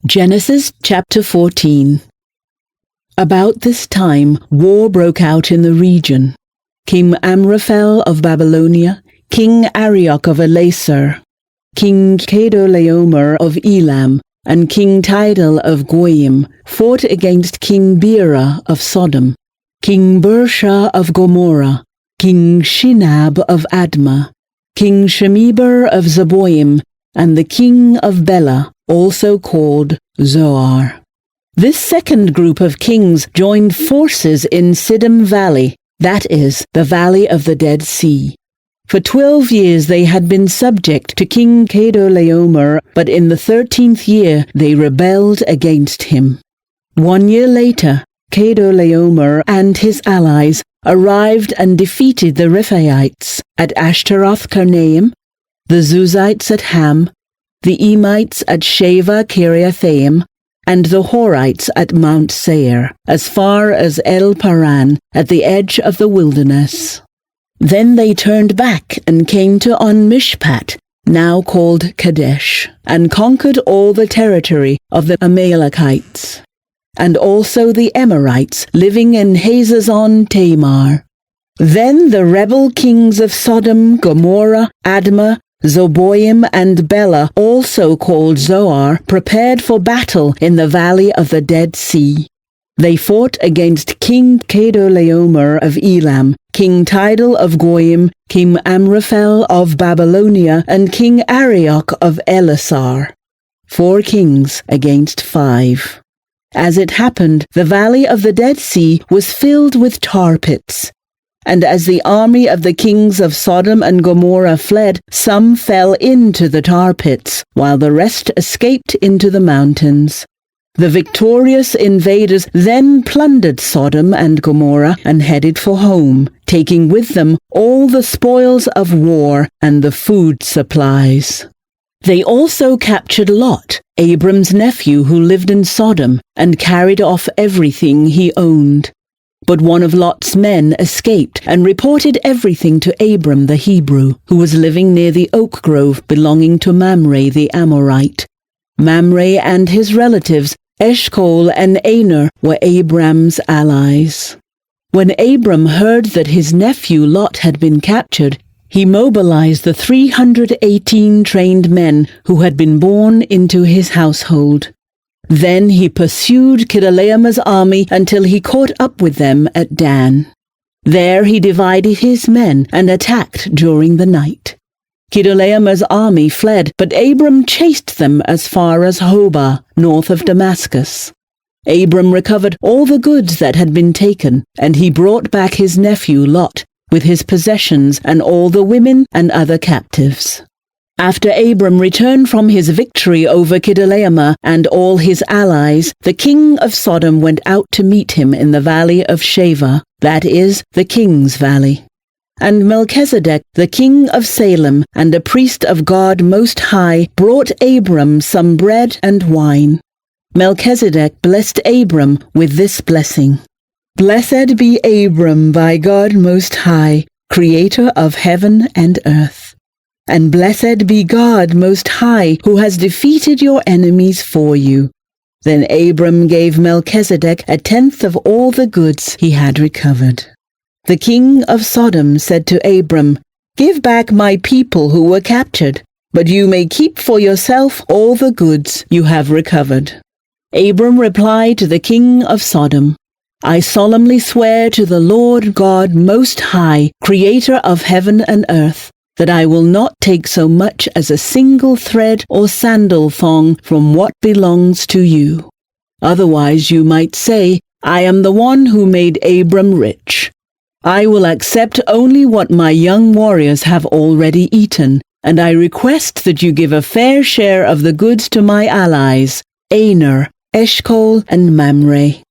Genesis chapter 14. About this time, war broke out in the region. King Amraphel of Babylonia, King Arioch of Elasar, King Chedorlaomer of Elam, and King Tidal of Goyim fought against King Bera of Sodom, King Birsha of Gomorrah, King Shinab of Admah, King Shemeber of Zeboim, and the king of Bela, also called Zoar. This second group of kings joined forces in Siddim Valley, that is, the Valley of the Dead Sea. For 12 years they had been subject to King Chedorlaomer, but in the 13th year they rebelled against him. 1 year later, Chedorlaomer and his allies arrived and defeated the Rephaites at Ashtaroth-Karnaim, the Zuzites at Ham, the Emites at Sheva Kiriathaim, and the Horites at Mount Seir, as far as El Paran, at the edge of the wilderness. Then they turned back and came to On Mishpat, now called Kadesh, and conquered all the territory of the Amalekites, and also the Amorites living in Hazazon Tamar. Then the rebel kings of Sodom, Gomorrah, Admah, Zeboim, and Bela, also called Zoar, prepared for battle in the Valley of the Dead Sea. They fought against King Chedorlaomer of Elam, King Tidal of Goyim, King Amraphel of Babylonia, and King Arioch of Elasar. 4 kings against 5. As it happened, the Valley of the Dead Sea was filled with tar pits. And as the army of the kings of Sodom and Gomorrah fled, some fell into the tar pits, while the rest escaped into the mountains. The victorious invaders then plundered Sodom and Gomorrah and headed for home, taking with them all the spoils of war and the food supplies. They also captured Lot, Abram's nephew who lived in Sodom, and carried off everything he owned. But one of Lot's men escaped and reported everything to Abram the Hebrew, who was living near the oak grove belonging to Mamre the Amorite. Mamre and his relatives, Eshcol and Aner, were Abram's allies. When Abram heard that his nephew Lot had been captured, he mobilized the 318 trained men who had been born into his household. Then he pursued Chedorlaomer's army until he caught up with them at Dan. There he divided his men and attacked during the night. Chedorlaomer's army fled, but Abram chased them as far as Hobah, north of Damascus. Abram recovered all the goods that had been taken, and he brought back his nephew Lot, with his possessions and all the women and other captives. After Abram returned from his victory over Chedorlaomer and all his allies, the king of Sodom went out to meet him in the valley of Sheva, that is, the king's valley. And Melchizedek, the king of Salem, and a priest of God Most High, brought Abram some bread and wine. Melchizedek blessed Abram with this blessing: "Blessed be Abram by God Most High, creator of heaven and earth. And blessed be God Most High, who has defeated your enemies for you." Then Abram gave Melchizedek 1/10 of all the goods he had recovered. The king of Sodom said to Abram, "Give back my people who were captured, but you may keep for yourself all the goods you have recovered." Abram replied to the king of Sodom, "I solemnly swear to the Lord God Most High, creator of heaven and earth, that I will not take so much as a single thread or sandal thong from what belongs to you. Otherwise you might say, I am the one who made Abram rich. I will accept only what my young warriors have already eaten, and I request that you give a fair share of the goods to my allies, Aner, Eshcol, and Mamre."